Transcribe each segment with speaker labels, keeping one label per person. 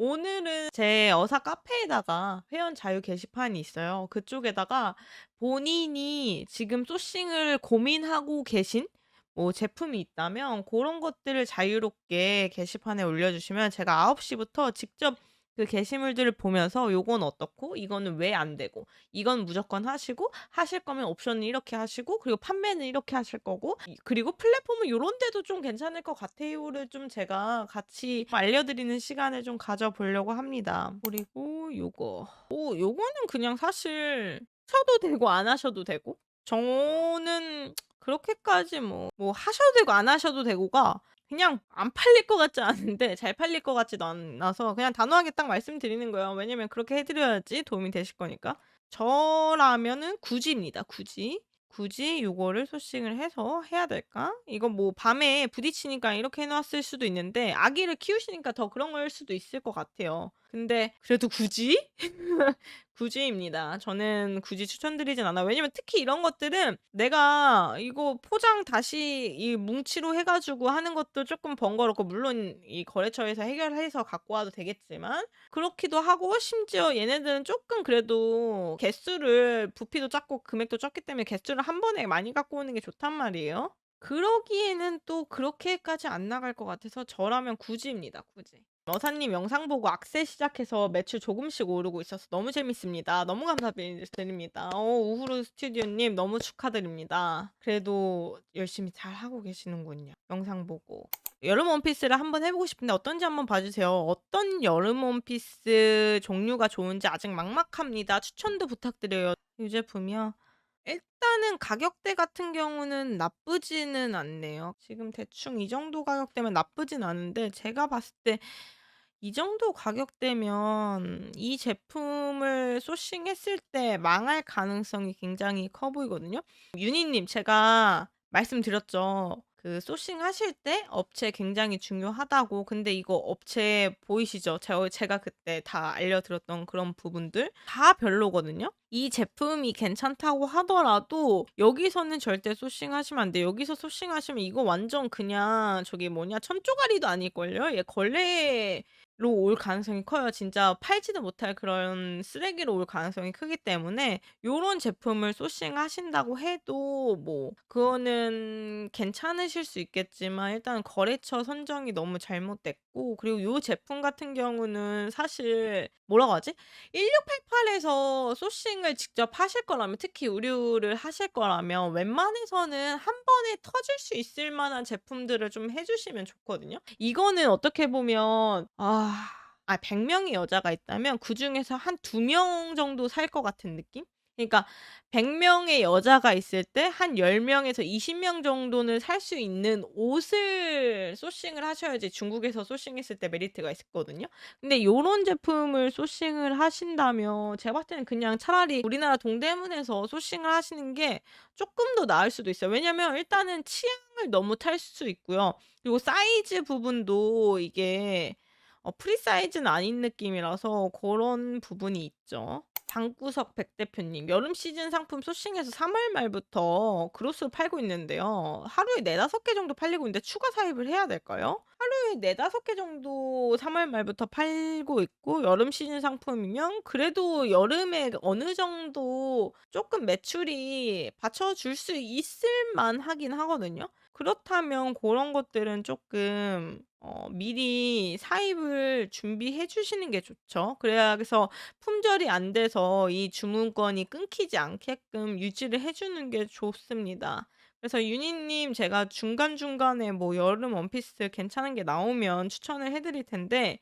Speaker 1: 오늘은 제 어사 카페에다가 회원 자유 게시판이 있어요. 그쪽에다가 본인이 지금 소싱을 고민하고 계신 뭐 제품이 있다면 그런 것들을 자유롭게 게시판에 올려주시면 제가 9시 부터 직접 그 게시물들을 보면서 요건 어떻고 이거는 왜 안 되고 이건 무조건 하시고 하실 거면 옵션은 이렇게 하시고 그리고 판매는 이렇게 하실 거고 그리고 플랫폼은 요런 데도 좀 괜찮을 것 같아요를 좀 제가 같이 알려드리는 시간을 좀 가져보려고 합니다. 그리고 요거는 그냥 사실 하셔도 되고 안 하셔도 되고 저는 그렇게까지 뭐 하셔도 되고 안 하셔도 되고가 그냥 안 팔릴 것 같지 않은데 잘 팔릴 것 같지도 않아서 그냥 단호하게 딱 말씀드리는 거예요. 왜냐면 그렇게 해 드려야지 도움이 되실 거니까. 저라면은 굳이입니다, 굳이. 굳이 요거를 소싱을 해서 해야 될까? 이건 뭐 밤에 부딪히니까 이렇게 해 놨을 수도 있는데 아기를 키우시니까 더 그런 거일 수도 있을 것 같아요. 근데 그래도 굳이? 굳이입니다. 저는 굳이 추천드리진 않아요. 왜냐면 특히 이런 것들은 내가 이거 포장 다시 이 뭉치로 해 가지고 하는 것도 쪼끔 번거롭고 물론 이 거래처에서 해결해서 갖고 와도 되겠지만 그렇기도 하고 심지어 얘네들은 쪼끔 그래도 개수를 부피도 작고 금액도 적기 때문에 개수를 한 번에 많이 갖고 오는 게 좋단 말이에요. 그러기에는 또 그렇게까지 안 나갈 것 같아서 저라면 굳이입니다, 굳이. 여사님 영상 보고 악세 시작해서 매출 조금씩 오르고 있어서 너무 재밌습니다. 너무 감사드립니다. 우후루 스튜디오님 너무 축하드립니다. 그래도 열심히 잘하고 계시는군요. 영상 보고. 여름 원피스를 한번 해 보고 싶은데 어떤지 한번 봐 주세요. 어떤 여름 원피스 종류가 좋은지 아직 막막합니다. 추천도 부탁드려요. 이 제품이요? 일단은 가격대 같은 경우는 나쁘지는 않네요. 지금 대충 이 정도 가격대면 나쁘진 않은데 제가 봤을 때 이 정도 가격대면 이 제품을 소싱했을 때 망할 가능성이 굉장히 커 보이거든요. 유니님 제가 말씀드렸죠. 그 소싱하실 때 업체 굉장히 중요하다고. 근데 이거 업체 보이시죠? 제가 그때 다 알려드렸던 그런 부분들 다 별로거든요. 이 제품이 괜찮다고 하더라도 여기서는 절대 소싱하시면 안 돼요. 여기서 소싱하시면 이거 완전 그냥 저기 뭐냐 천조가리도 아닐걸요? 얘 걸레로 올 가능성이 커요. 진짜 팔지도 못할 그런 쓰레기로 올 가능성이 크기 때문에 요런 제품을 소싱하신다고 해도 뭐 그거는 괜찮으실 수 있겠지만 일단 거래처 선정이 너무 잘못됐고 그리고 요 제품 같은 경우는 사실 뭐라고 하지? 1688 에서 소싱을 직접 하실 거라면 특히 의류를 하실 거라면 웬만해서는 한 번에 터질 수 있을 만한 제품들을 좀 해 주시면 좋거든요. 이거는 어떻게 보면 100 명의 여자가 있다면 그중에서 한 2명 정도 살 것 같은 느낌? 그러니까 100 명의 여자가 있을 때 한 10 명에서 20명 정도는 살 수 있는 옷을 소싱을 하셔야지 중국에서 소싱했을 때 메리트가 있거든요. 근데 요런 제품을 소싱을 하신다면 제가 봤을 때는 그냥 차라리 우리나라 동대문에서 소싱을 하시는 게 쪼끔 더 나을 수도 있어요. 왜냐면 일단은 치약을 너무 탈 수 있고요. 그리고 사이즈 부분도 이게 프리 사이즈는 아닌 느낌이라서 고런 부분이 있죠. 방구석 백 대표님, 여름 시즌 상품 소싱해서 3월 말부터 그로스로 팔고 있는데요. 하루에 4-5개 정도 팔리고 있는데 추가 사입을 해야 될까요? 하루에 4-5개 정도 3월 말부터 팔고 있고 여름 시즌 상품이면 그래도 여름에 어느 정도 쪼끔 매출이 받쳐줄 수 있을 만하긴 하거든요. 그렇다면 고런 것들은 쪼끔 미리 사입을 준비해 주시는 게 좋죠. 그래서 품절이 안 돼서 이 주문권이 끊기지 않게끔 유지를 해 주는 게 좋습니다. 그래서 유니님 제가 중간중간에 뭐 여름 원피스 괜찮은 게 나오면 추천을 해 드릴 텐데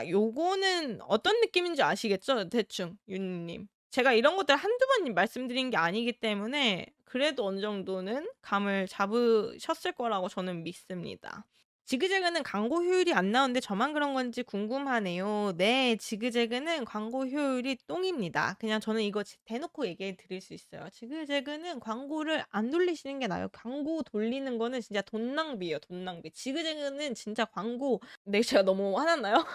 Speaker 1: 요거는 어떤 느낌인지 아시겠죠? 대충 유니님. 제가 이런 것들 한두 번 말씀드린 게 아니기 때문에 그래도 어느 정도는 감을 잡으셨을 거라고 저는 믿습니다. 지그재그는 광고 효율이 안 나오는데 저만 그런 건지 궁금하네요. 네. 지그재그는 광고 효율이 똥입니다. 그냥 저는 이거 대놓고 얘기해 드릴 수 있어요. 지그재그는 광고를 안 돌리시는 게 나아요. 광고 돌리는 거는 진짜 돈 낭비예요, 돈 낭비. 지그재그는 진짜 광고 네 제가 너무 화났나요?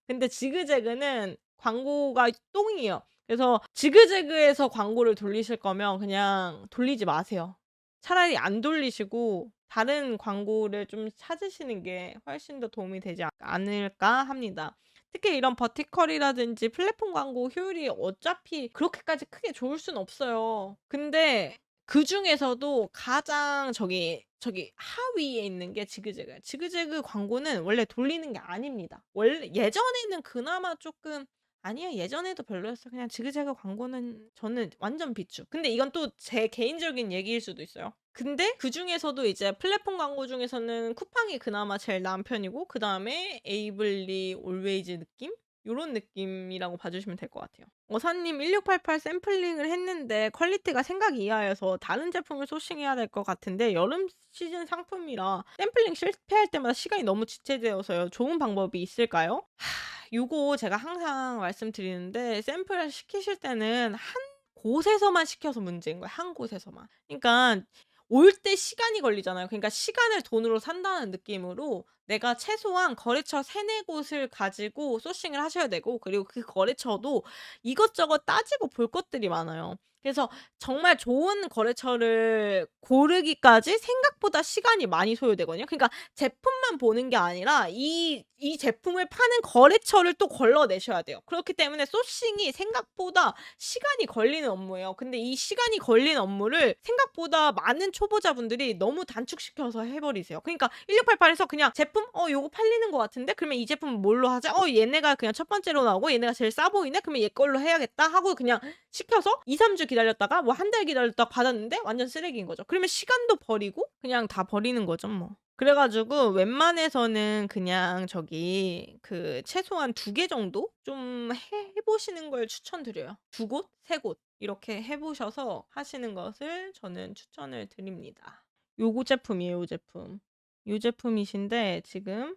Speaker 1: 근데 지그재그는 광고가 똥이에요. 그래서 지그재그에서 광고를 돌리실 거면 그냥 돌리지 마세요. 차라리 안 돌리시고 다른 광고를 좀 찾으시는 게 훨씬 더 도움이 되지 않을까 합니다. 특히 이런 버티컬이라든지 플랫폼 광고 효율이 어차피 그렇게까지 크게 좋을 순 없어요. 근데 그중에서도 가장 저기 하위에 있는 게 지그재그예요. 지그재그 광고는 원래 돌리는 게 아닙니다. 원래 예전에는 그나마 쪼끔 아니에요. 예전에도 별로였어요. 그냥 지그재그 광고는 저는 완전 비추. 근데 이건 또 제 개인적인 얘기일 수도 있어요. 근데 그중에서도 이제 플랫폼 광고 중에서는 쿠팡이 그나마 제일 나은 편이고 그다음에 에이블리, 올웨이즈 느낌? 요런 느낌이라고 봐 주시면 될 것 같아요. 어사님 1688 샘플링을 했는데 퀄리티가 생각 이하여서 다른 제품을 소싱해야 될 것 같은데 여름 시즌 상품이라 샘플링 실패할 때마다 시간이 너무 지체되어서요. 좋은 방법이 있을까요? 요거 제가 항상 말씀드리는데 샘플을 시키실 때는 한 곳에서만 시켜서 문제인 거예요, 한 곳에서만. 그러니까 올 때 시간이 걸리잖아요. 그러니까 시간을 돈으로 산다는 느낌으로 내가 최소한 거래처 3-4 곳을 가지고 소싱을 하셔야 되고 그리고 그 거래처도 이것저것 따지고 볼 것들이 많아요. 그래서 정말 좋은 거래처를 고르기까지 생각보다 시간이 많이 소요되거든요. 그러니까 제품만 보는 게 아니라 이 제품을 파는 거래처를 또 걸러내셔야 돼요. 그렇기 때문에 소싱이 생각보다 시간이 걸리는 업무예요. 근데 이 시간이 걸리는 업무를 생각보다 많은 초보자분들이 너무 단축시켜서 해 버리세요. 그러니까 1688에서 그냥 제품 '요거 팔리는 것 같은데? 그러면 이 제품은 뭘로 하자? 얘네가 그냥 첫 번째로 나오고 얘네가 제일 싸 보이네? 그러면 얘 걸로 해야겠다.' 하고 그냥 시켜서 2-3주 기다렸다가 뭐 한 달 기다렸다가 받았는데 완전 쓰레기인 거죠. 그러면 시간도 버리고 그냥 다 버리는 거죠 뭐. 그래 가지고 웬만해서는 그냥 저기 그 최소한 2개 정도 좀 해 보시는 걸 추천드려요. 2 곳, 3곳 이렇게 해 보셔서 하시는 것을 저는 추천을 드립니다. 요거 제품이에요, 요 제품. 요 제품이신데 지금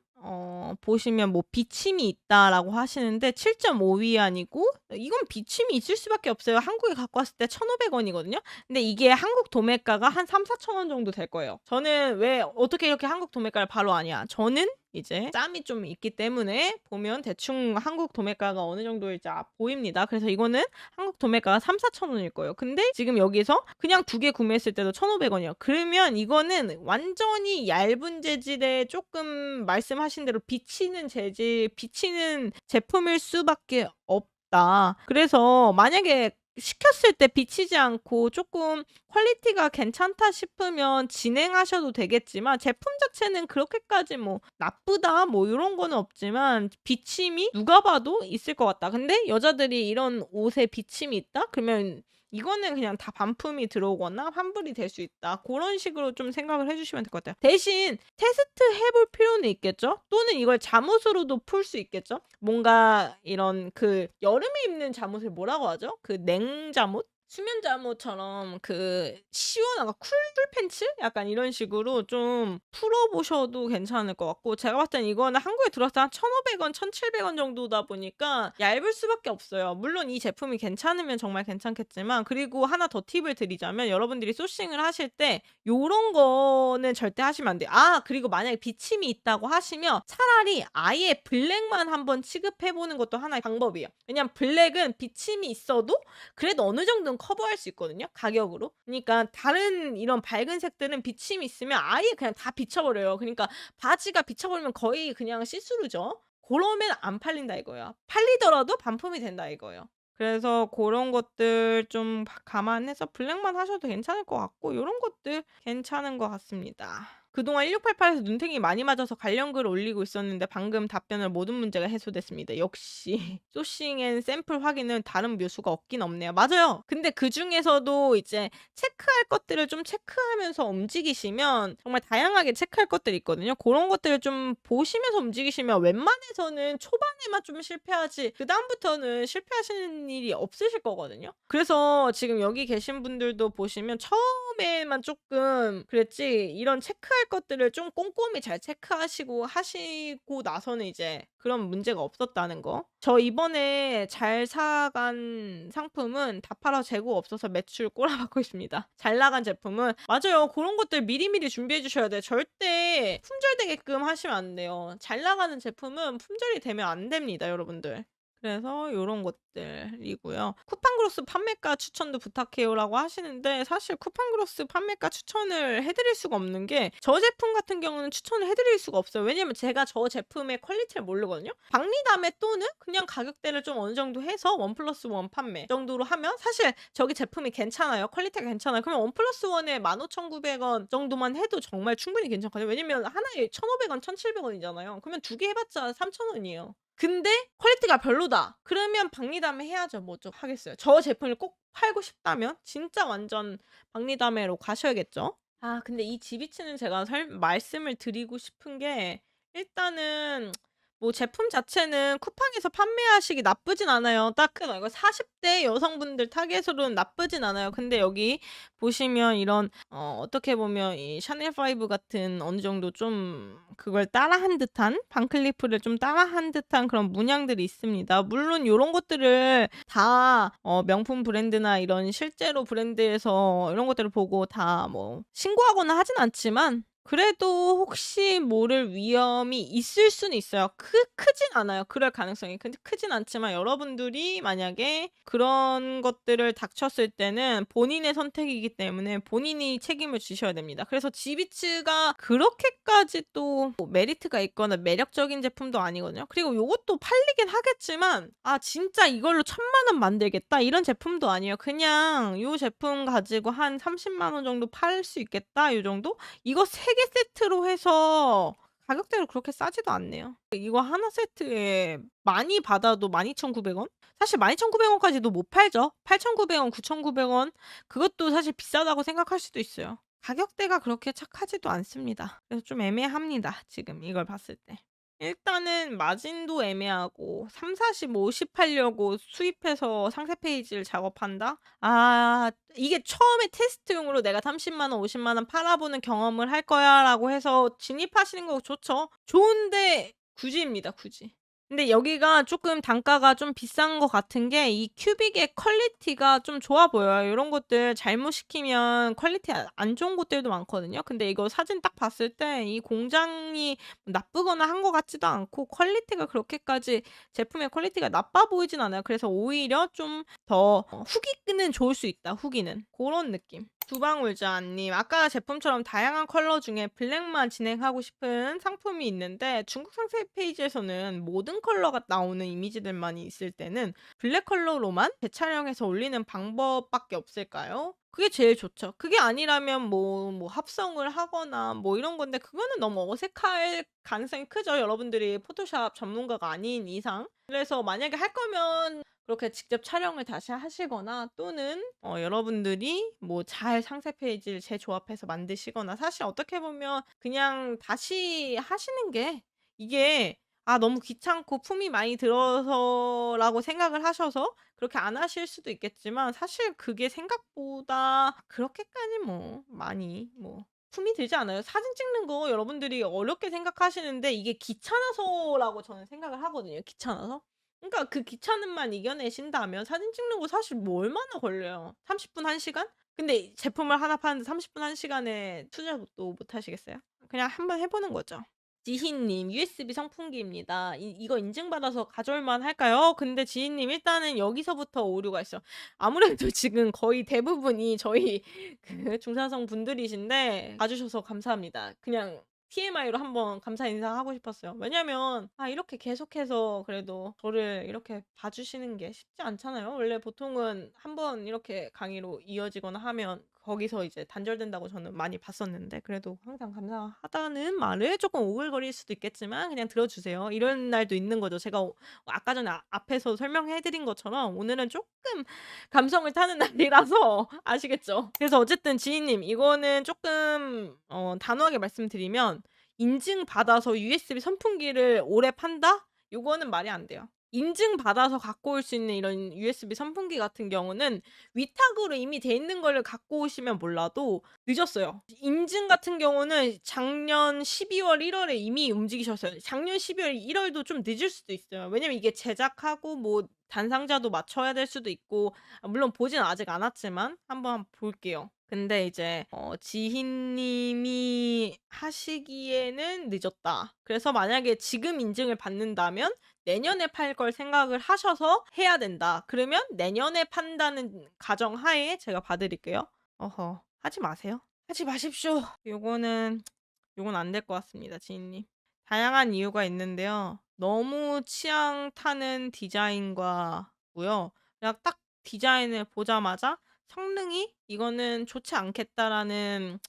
Speaker 1: 보시면 뭐 "비침이 있다."라고 하시는데 7.5 위안이고 이건 비침이 있을 수밖에 없어요. 한국에 갖고 왔을 때 1,500 원이거든요. 근데 이게 한국 도매가가 한 3-4천 원 정도 될 거예요. 저는 왜 어떻게 이렇게 한국 도매가를 바로 아냐. 저는 이제 짬이 좀 있기 때문에 보면 대충 한국 도매가가 어느 정도일지 보입니다. 그래서 이거는 한국 도매가가 3-4천 원일 거예요. 근데 지금 여기서 그냥 2개 구매했을 때도 1,500 원이에요. 그러면 이거는 완전히 얇은 재질의 쪼끔 말씀하신 대로 비치는 재질 비치는 제품일 수밖에 없다. 그래서 만약에 시켰을 때 비치지 않고 쪼끔 퀄리티가 괜찮다 싶으면 진행하셔도 되겠지만 제품 자체는 그렇게까지 뭐 '나쁘다.' 뭐 요런 거는 없지만 비침이 누가 봐도 있을 것 같다. 근데 여자들이 이런 옷에 비침이 있다? 그러면 이거는 그냥 다 반품이 들어오거나 환불이 될 수 있다. 고런 식으로 좀 생각을 해 주시면 될 것 같아요. 대신 테스트해 볼 필요는 있겠죠? 또는 이걸 잠옷으로도 풀 수 있겠죠? 뭔가 이런 그 여름에 입는 잠옷을 뭐라고 하죠? 그 냉잠옷? 수면 잠옷처럼 그 시원한 쿨 팬츠? 약간 이런 식으로 좀 풀어 보셔도 괜찮을 것 같고 제가 봤을 땐 이거는 한국에 들어왔을 때 한 1,500 원, 1,700원 정도다 보니까 얇을 수밖에 없어요. 물론 이 제품이 괜찮으면 정말 괜찮겠지만 그리고 하나 더 팁을 드리자면 여러분들이 소싱을 하실 때 요런 거는 절대 하시면 안 돼요. 그리고 만약에 비침이 있다고 하시면 차라리 아예 블랙만 한번 취급해 보는 것도 하나의 방법이에요. 왜냐면 블랙은 비침이 있어도 그래도 어느 정도는 커버할 수 있거든요, 가격으로. 그니까 다른 이런 밝은 색들은 비침이 있으면 아예 그냥 다 비쳐 버려요. 그니까 바지가 비쳐 버리면 거의 그냥 시스루죠. 고러면 안 팔린다 이거예요. 팔리더라도 반품이 된다 이거예요. 그래서 고런 것들 좀 감안해서 블랙만 하셔도 괜찮을 것 같고 요런 것들 괜찮은 것 같습니다. 그동안 1688에서 눈탱이 많이 맞아서 관련 글을 올리고 있었는데 방금 답변으로 모든 문제가 해소됐습니다. 역시 소싱 앤 샘플 확인은 다른 묘수가 없긴 없네요. 맞아요. 근데 그중에서도 이제 체크할 것들을 좀 체크하면서 움직이시면 정말 다양하게 체크할 것들이 있거든요. 고런 것들을 좀 보시면서 움직이시면 웬만해서는 초반에만 좀 실패하지 그다음부터는 실패하시는 일이 없으실 거거든요. 그래서 지금 여기 계신 분들도 보시면 처음에만 쪼끔 그랬지 이런 체크할 것들을 좀 꼼꼼히 잘 체크하시고 하시고 나서는 이제 그런 문제가 없었다는 거. 저 이번에 잘 사간 상품은 다 팔아 재고 없어서 매출 꼬라박고 있습니다. 잘 나간 제품은 맞아요. 고런 것들 미리미리 준비해 주셔야 돼요. 절대 품절되게끔 하시면 안 돼요. 잘 나가는 제품은 품절이 되면 안 됩니다, 여러분들. 그래서 요런 것들이고요. 쿠팡그로스 판매가 추천도 부탁해요라고 하시는데 사실 쿠팡그로스 판매가 추천을 해 드릴 수가 없는 게 저 제품 같은 경우는 추천을 해 드릴 수가 없어요. 왜냐면 제가 저 제품의 퀄리티를 모르거든요. 박리담에 또는 그냥 가격대를 좀 어느 정도 해서 1+1 판매 정도로 하면 사실 저기 제품이 괜찮아요. 퀄리티가 괜찮아요. 그러면 1+1에 15,900원 정도만 해도 정말 충분히 괜찮거든요. 왜냐면 하나에 1,500원, 1,700원 이잖아요. 그러면 두 개 해 봤자 3,000원이에요. 근데 퀄리티가 별로다. 그러면 박리담회 해야죠. 뭐 어떡하겠어요. 저 제품을 꼭 팔고 싶다면 진짜 완전 박리담회로 가셔야겠죠. 아 근데 이 지비츠는 제가 설 말씀을 드리고 싶은 게 일단은 뭐 제품 자체는 쿠팡에서 판매하시기 나쁘진 않아요. 딱 이거 40대 여성분들 타깃으로는 나쁘진 않아요. 근데 여기 보시면 이런 어떻게 보면 이 샤넬 5 같은 어느 정도 좀 그걸 따라한 듯한 반클리프를 좀 따라한 듯한 그런 문양들이 있습니다. 물론 요런 것들을 다 명품 브랜드나 이런 실제로 브랜드에서 이런 것들을 보고 다 뭐 신고하거나 하진 않지만 그래도 혹시 모를 위험이 있을 수는 있어요. 크진 않아요. 그럴 가능성이. 근데 크진 않지만 여러분들이 만약에 그런 것들을 닥쳤을 때는 본인의 선택이기 때문에 본인이 책임을 지셔야 됩니다. 그래서 지비츠가 그렇게까지 또뭐 메리트가 있거나 매력적인 제품도 아니거든요. 그리고 요것도 팔리긴 하겠지만 '아 진짜 이걸로 1,000,000원 만들겠다.' 이런 제품도 아니에요. 그냥 '요 제품 가지고 한 300,000원 정도 팔 수 있겠다.' 요 정도? 이거 3개 세트로 해서 가격대가 그렇게 싸지도 않네요. 이거 하나 세트에 많이 받아도 12,900원? 사실 12,900원까지도 못 팔죠. 8,900원, 9,900원 그것도 사실 비싸다고 생각할 수도 있어요. 가격대가 그렇게 착하지도 않습니다. 그래서 좀 애매합니다, 지금 이걸 봤을 때. 일단은 마진도 애매하고 30, 40, 50 하려고 수입해서 상세 페이지를 작업한다? 아 이게 처음에 테스트용으로 '내가 300,000원, 500,000원 팔아보는 경험을 할 거야.'라고 해서 진입하시는 거 좋죠. 좋은데 굳이입니다, 굳이. 근데 여기가 쪼끔 단가가 좀 비싼 것 같은 게 이 큐빅의 퀄리티가 좀 좋아 보여요. 요런 것들 잘못 시키면 퀄리티 안 좋은 곳들도 많거든요. 근데 이거 사진 딱 봤을 때 이 공장이 나쁘거나 한 것 같지도 않고 퀄리티가 그렇게까지 제품의 퀄리티가 나빠 보이진 않아요. 그래서 오히려 좀 더 후기는 좋을 수 있다, 후기는. 고런 느낌. 두방울자님 아까 제품처럼 다양한 컬러 중에 블랙만 진행하고 싶은 상품이 있는데 중국 상세 페이지에서는 모든 컬러가 나오는 이미지들만 있을 때는 블랙 컬러로만 재촬영해서 올리는 방법밖에 없을까요? 그게 제일 좋죠. 그게 아니라면 뭐 합성을 하거나 뭐 이런 건데 그거는 너무 어색할 가능성이 크죠. 여러분들이 포토샵 전문가가 아닌 이상. 그래서 만약에 할 거면 그렇게 직접 촬영을 다시 하시거나 또는 여러분들이 뭐 잘 상세 페이지를 재조합해서 만드시거나 사실 어떻게 보면 그냥 다시 하시는 게 이게 너무 귀찮고 품이 많이 들어서라고 생각을 하셔서 그렇게 안 하실 수도 있겠지만 사실 그게 생각보다 그렇게까지 뭐 많이 뭐 품이 들지 않아요. 사진 찍는 거 여러분들이 어렵게 생각하시는데 이게 귀찮아서라고 저는 생각을 하거든요, 귀찮아서. 그러니까 그 귀찮음만 이겨내신다면 사진 찍는 거 사실 뭐 얼마나 걸려요. 30 분, 1 시간? 근데 제품을 하나 파는데 30 분, 1 시간에 투자도 못 하시겠어요? 그냥 한번 해 보는 거죠. 지희님 USB 선풍기입니다. 이거 인증받아서 가져올 만할까요? 근데 지희님 일단은 여기서부터 오류가 있어요. 아무래도 지금 거의 대부분이 저희 그 중산층 분들이신데 봐주셔서 감사합니다. 그냥 TMI로 한번 감사 인사하고 싶었어요. 왜냐면 이렇게 계속해서 그래도 저를 이렇게 봐주시는 게 쉽지 않잖아요. 원래 보통은 한번 이렇게 강의로 이어지거나 하면 거기서 이제 단절된다고 저는 많이 봤었는데 그래도 항상 감사하다는 말을 조금 오글거릴 수도 있겠지만 그냥 들어주세요. 이런 날도 있는 거죠. 제가 아까 전에 앞에서 설명해 드린 것처럼 오늘은 조금 감성을 타는 날이라서 아시겠죠? 그래서 어쨌든 지희님 이거는 조금 단호하게 말씀드리면 인증받아서 USB 선풍기를 오래 판다? 요거는 말이 안 돼요. 인증받아서 갖고 올 수 있는 이런 USB 선풍기 같은 경우는 위탁으로 이미 돼 있는 거를 갖고 오시면 몰라도 늦었어요. 인증 같은 경우는 작년 12월, 1 월에 이미 움직이셨어요. 작년 12월, 1 월도 좀 늦을 수도 있어요. 왜냐면 이게 제작하고 뭐 단상자도 맞춰야 될 수도 있고 물론 보진 아직 않았지만 한번 볼게요. 근데 이제 지희 님이 하시기에는 늦었다. 그래서 만약에 지금 인증을 받는다면 내년에 팔 걸 생각을 하셔서 해야 된다. 그러면 내년에 판다는 가정하에 제가 봐 드릴게요. 어허. 하지 마세요. 하지 마십시오. 요건 안 될 것 같습니다, 지희 님. 다양한 이유가 있는데요. 너무 취향 타는 디자인과고요. 그냥 딱 디자인을 보자마자 성능이 '이거는 좋지 않겠다.'라는,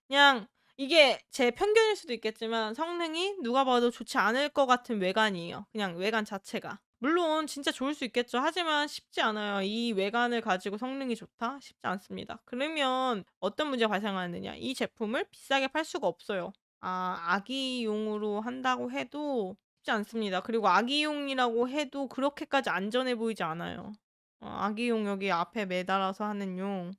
Speaker 1: 그냥 이게 제 편견일 수도 있겠지만 성능이 누가 봐도 좋지 않을 것 같은 외관이에요, 그냥 외관 자체가. 물론 진짜 좋을 수 있겠죠. 하지만 쉽지 않아요. 이 외관을 가지고 성능이 좋다? 쉽지 않습니다. 그러면 어떤 문제가 발생하느냐. 이 제품을 비싸게 팔 수가 없어요. 아기용으로 한다고 해도 쉽지 않습니다. 그리고 아기용이라고 해도 그렇게까지 안전해 보이지 않아요. 아기용 여기 앞에 매달아서 하는 용,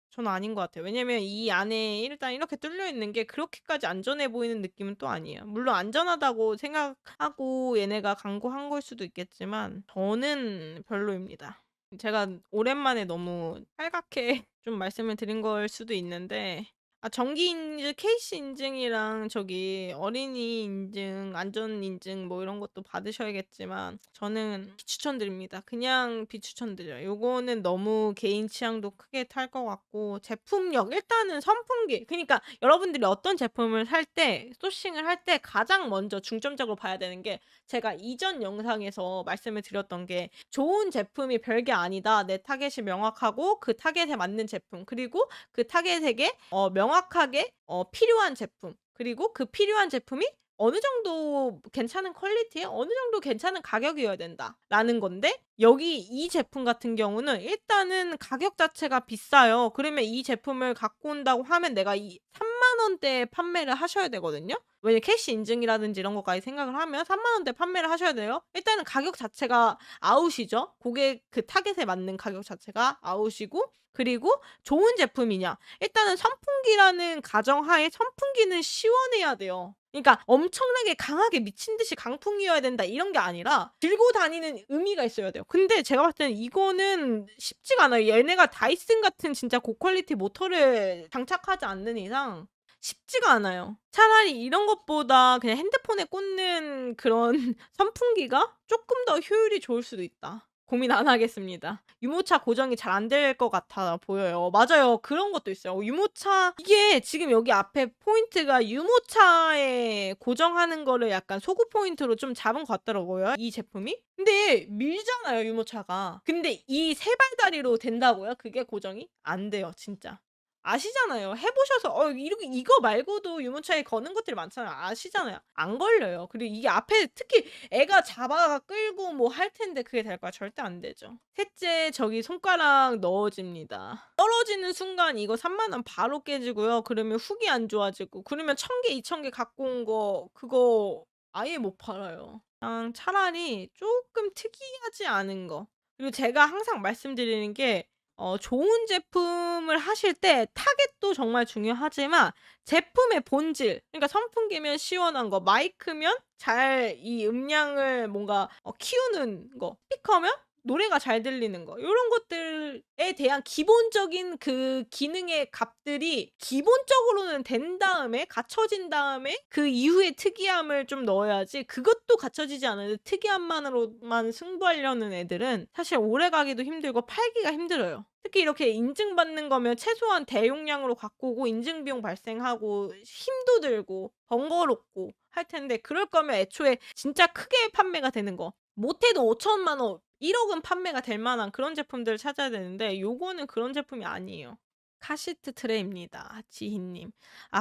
Speaker 1: 저는 아닌 것 같아요. 왜냐면 이 안에 일단 이렇게 뚫려 있는 게 그렇게까지 안전해 보이는 느낌은 또 아니에요. 물론 안전하다고 생각하고 얘네가 광고한 걸 수도 있겠지만 저는 별로입니다. 제가 오랜만에 너무 빨갛게 좀 말씀을 드린 걸 수도 있는데, 정기 인증, 케이스 인증이랑 저기 어린이 인증, 안전 인증 뭐 이런 것도 받으셔야겠지만 저는 비추천드립니다. 그냥 비추천드려요. 요거는 너무 개인 취향도 크게 탈 것 같고, 제품력 일단은 선풍기, 그니까 여러분들이 어떤 제품을 살 때 소싱을 할 때 가장 먼저 중점적으로 봐야 되는 게, 제가 이전 영상에서 말씀을 드렸던 게 좋은 제품이 별게 아니다. 내 타겟이 명확하고 그 타겟에 맞는 제품, 그리고 그 타겟에게 명확하게 필요한 제품, 그리고 그 필요한 제품이 어느 정도 괜찮은 퀄리티에 어느 정도 괜찮은 가격이어야 된다라는 건데, 여기 이 제품 같은 경우는 일단은 가격 자체가 비싸요. 그러면 이 제품을 갖고 온다고 하면 내가 이 3만 원대에 판매를 하셔야 되거든요. 왜냐면 캐시 인증이라든지 이런 것까지 생각을 하면 3만 원대에 판매를 하셔야 돼요. 일단은 가격 자체가 아웃이죠. 고객 그 타겟에 맞는 가격 자체가 아웃이고, 그리고 좋은 제품이냐. 일단은 선풍기라는 가정하에 선풍기는 시원해야 돼요. 그러니까 엄청나게 강하게 미친 듯이 강풍이어야 된다 이런 게 아니라 들고 다니는 의미가 있어야 돼요. 근데 제가 봤을 때는 이거는 쉽지가 않아요. 얘네가 다이슨 같은 진짜 고퀄리티 모터를 장착하지 않는 이상 쉽지가 않아요. 차라리 이런 것보다 그냥 핸드폰에 꽂는 그런 선풍기가 쪼끔 더 효율이 좋을 수도 있다. 고민 안 하겠습니다. 유모차 고정이 잘 안 될 것 같아 보여요. 맞아요. 그런 것도 있어요. 유모차, 이게 지금 여기 앞에 포인트가 유모차에 고정하는 거를 약간 소구 포인트로 좀 잡은 것 같더라고요, 이 제품이. 근데 밀잖아요, 유모차가. 근데 이 세발다리로 된다고요? 그게 고정이? 안 돼요, 진짜. 아시잖아요. 해 보셔서 이거 말고도 유모차에 거는 것들이 많잖아요. 아시잖아요. 안 걸려요. 그리고 이게 앞에 특히 애가 잡아 끌고 뭐 할 텐데 그게 될까요? 절대 안 되죠. 셋째, 저기 손가락 넣어집니다. 떨어지는 순간 이거 3만 원 바로 깨지고요. 그러면 후기 안 좋아지고, 그러면 1,000개, 2,000개 갖고 온 거 그거 아예 못 팔아요. 그냥 차라리 쪼끔 특이하지 않은 거. 그리고 제가 항상 말씀드리는 게, 좋은 제품을 하실 때 타겟도 정말 중요하지만 제품의 본질, 그러니까 선풍기면 시원한 거, 마이크면 잘 이 음량을 뭔가 키우는 거, 스피커면 노래가 잘 들리는 거, 요런 것들에 대한 기본적인 그 기능의 값들이 기본적으로는 된 다음에 갖춰진 다음에 그 이후에 특이함을 좀 넣어야지, 그것도 갖춰지지 않은데 특이함만으로만 승부하려는 애들은 사실 오래가기도 힘들고 팔기가 힘들어요. 특히 이렇게 인증받는 거면 최소한 대용량으로 갖고 오고 인증 비용 발생하고 힘도 들고 번거롭고 할 텐데, 그럴 거면 애초에 진짜 크게 판매가 되는 거, 못해도 5천만 원, 1억은 판매가 될 만한 그런 제품들을 찾아야 되는데 요거는 그런 제품이 아니에요. 카시트 트레이입니다, 지희 님.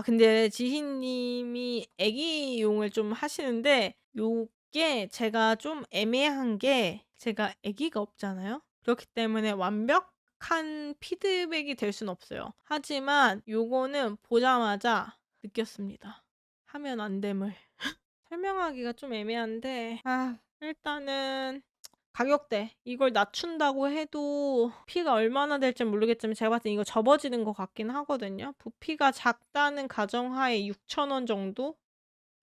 Speaker 1: 근데 지희 님이 애기용을 좀 하시는데 요게 제가 좀 애매한 게, 제가 애기가 없잖아요. 그렇기 때문에 완벽한 피드백이 될 순 없어요. 하지만 요거는 보자마자 느꼈습니다. 하면 안 됨을. 설명하기가 좀 애매한데, 일단은 가격대 이걸 낮춘다고 해도 부피가 얼마나 될진 모르겠지만 제가 봤을 때 이거 접어지는 것 같긴 하거든요. 부피가 작다는 가정하에 6,000원 정도?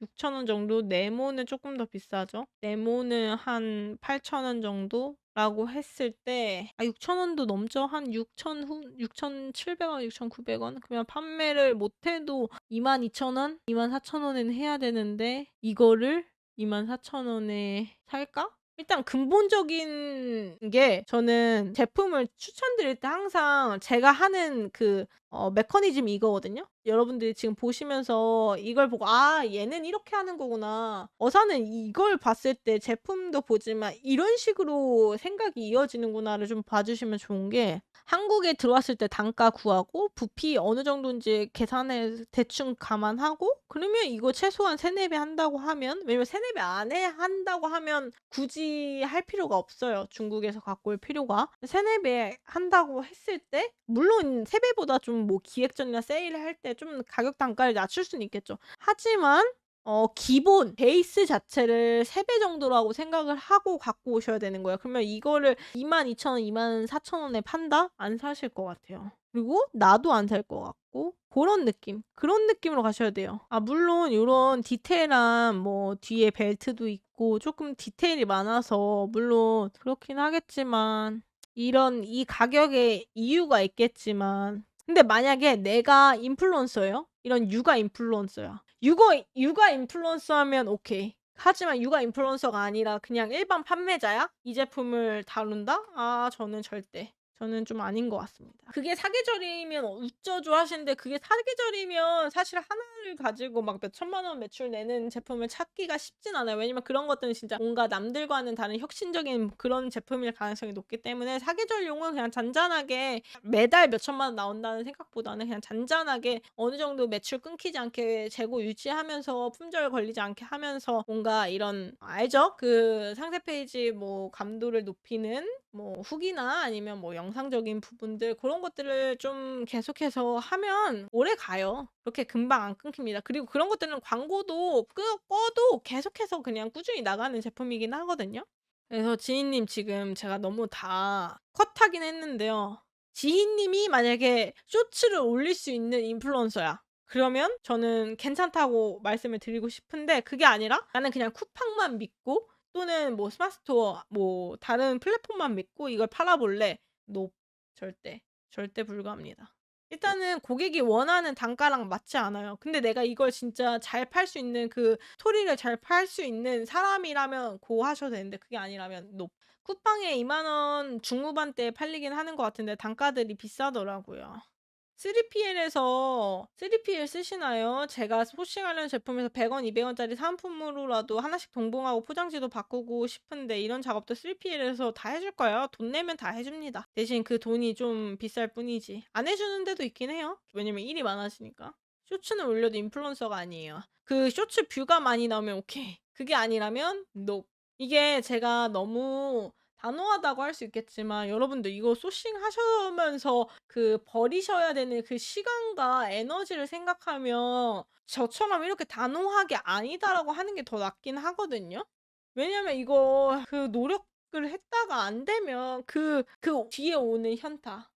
Speaker 1: 6,000원 정도. 네모는 조금 더 비싸죠. 네모는 한 8,000원 정도라고 했을 때 6,000원도 넘죠. 한 6,000 후 6,700원, 6,900원. 그러면 판매를 못 해도 22,000원, 24,000원에는 해야 되는데 이거를 24,000원에 살까? 일단 근본적인 게, 저는 제품을 추천드릴 때 항상 제가 하는 메커니즘이 이거거든요. 여러분들이 지금 보시면서 이걸 보고 '아 얘는 이렇게 하는 거구나.' 어사는 이걸 봤을 때 제품도 보지만 '이런 식으로 생각이 이어지는구나.'를 좀 봐 주시면 좋은 게, 한국에 들어왔을 때 단가 구하고 부피 어느 정도인지 계산해 대충 감안하고, 그러면 이거 최소한 3-4배 한다고 하면, 왜냐면 3-4배 안에 한다고 하면 굳이 할 필요가 없어요, 중국에서 갖고 올 필요가. 3-4배 한다고 했을 때 물론 3 배보다 좀 뭐 기획전이나 세일을 할 때 좀 가격 단가를 낮출 수는 있겠죠. 하지만 기본 베이스 자체를 3배 정도라고 생각을 하고 갖고 오셔야 되는 거예요. 그러면 이거를 22,000원, 24,000원에 판다? 안 사실 것 같아요. 그리고 나도 안 살 것 같고, 고런 느낌. 그런 느낌으로 가셔야 돼요. 물론 요런 디테일한 뭐 뒤에 벨트도 있고 쪼끔 디테일이 많아서 물론 그렇긴 하겠지만, 이 가격에 이유가 있겠지만, 근데 만약에 내가 인플루언서예요? 이런 육아 인플루언서야. 육아 인플루언서면 오케이. 하지만 육아 인플루언서가 아니라 그냥 일반 판매자야? 이 제품을 다룬다? 저는 좀 아닌 것 같습니다. 그게 사계절이면 우쩌죠 하시는데, 그게 사계절이면 사실 하나를 가지고 막 몇 천만 원 매출 내는 제품을 찾기가 쉽진 않아요. 왜냐면 그런 것들은 진짜 뭔가 남들과는 다른 혁신적인 그런 제품일 가능성이 높기 때문에, 사계절용은 그냥 잔잔하게 매달 몇 천만 원 나온다는 생각보다는 그냥 잔잔하게 어느 정도 매출 끊기지 않게 재고 유지하면서 품절 걸리지 않게 하면서, 뭔가 이런 알죠? 그 상세 페이지 뭐 감도를 높이는 뭐 후기나 아니면 뭐 영상적인 부분들, 그런 것들을 좀 계속해서 하면 오래가요. 그렇게 금방 안 끊깁니다. 그리고 그런 것들은 광고도 꺼도 계속해서 그냥 꾸준히 나가는 제품이긴 하거든요. 그래서 지인님, 지금 제가 너무 다 컷하긴 했는데요. 지인님이 만약에 쇼츠를 올릴 수 있는 인플루언서야, 그러면 저는 괜찮다고 말씀을 드리고 싶은데, 그게 아니라 나는 그냥 쿠팡만 믿고 또는 뭐 스마트스토어 뭐 다른 플랫폼만 믿고 이걸 팔아볼래. 노. 절대. 절대 불가합니다. 일단은 고객이 원하는 단가랑 맞지 않아요. 근데 내가 이걸 진짜 잘 팔 수 있는, 스토리를 잘 팔 수 있는 사람이라면 고 하셔도 되는데, 그게 아니라면 노. 쿠팡에 20,000원 중후반대에 팔리긴 하는 것 같은데 단가들이 비싸더라고요. 3PL 쓰시나요? 제가 소싱하려는 제품에서 100원, 200원짜리 상품으로라도 하나씩 동봉하고 포장지도 바꾸고 싶은데, 이런 작업도 3PL에서 다 해줄 거예요. 돈 내면 다 해줍니다. 대신 그 돈이 좀 비쌀 뿐이지. 안 해주는 데도 있긴 해요. 왜냐면 일이 많아지니까. 쇼츠는 올려도 인플루언서가 아니에요. 그 쇼츠 뷰가 많이 나오면 오케이. 그게 아니라면 노. 이게 제가 너무 단호하다고 할 수 있겠지만, 여러분들 이거 소싱하시면서 버리셔야 되는 그 시간과 에너지를 생각하면 저처럼 이렇게 단호하게 "아니다."라고 하는 게 더 낫긴 하거든요. 왜냐면 이거 노력을 했다가 안 되면 뒤에 오는 현타.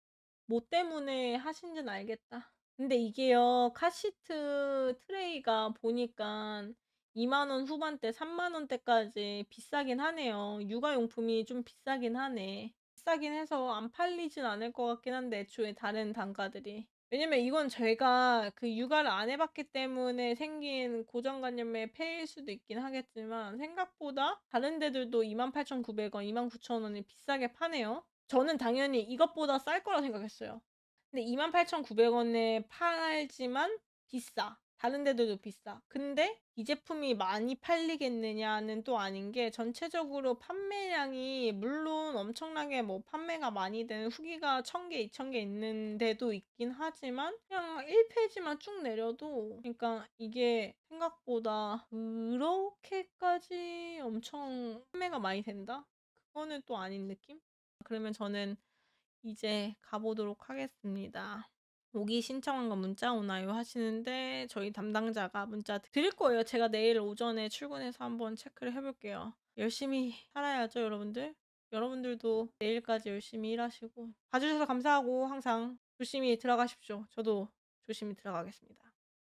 Speaker 1: 뭐 때문에 하신지는 알겠다. 근데 이게요, 카시트 트레이가 보니깐 2만 원 후반대, 3만 원대까지 비싸긴 하네요. 육아용품이 좀 비싸긴 하네. 비싸긴 해서 안 팔리진 않을 것 같긴 한데, 애초에 다른 단가들이. 왜냐면 이건 제가 육아를 안 해 봤기 때문에 생긴 고정관념의 폐해일 수도 있긴 하겠지만, 생각보다 다른 데들도 28,900원, 29,000원이 비싸게 파네요. 저는 당연히 이것보다 쌀 거라 생각했어요. 근데 28,900원에 팔지만 비싸. 다른 데들도 비싸. 근데 이 제품이 많이 팔리겠느냐는 또 아닌 게, 전체적으로 판매량이 물론 엄청나게 뭐 판매가 많이 되는 후기가 1,000개, 2,000개 있는 데도 있긴 하지만, 그냥 1페이지만 쭉 내려도, 그러니까 이게 생각보다 그렇게까지 엄청 판매가 많이 된다? 그거는 또 아닌 느낌? 그러면 저는 이제 가보도록 하겠습니다. 오기 신청한 거 문자 오나요? 하시는데, 저희 담당자가 문자 드릴 거예요. 제가 내일 오전에 출근해서 한번 체크를 해볼게요. 열심히 살아야죠, 여러분들. 여러분들도 내일까지 열심히 일하시고 봐주셔서 감사하고, 항상 조심히 들어가십시오. 저도 조심히 들어가겠습니다.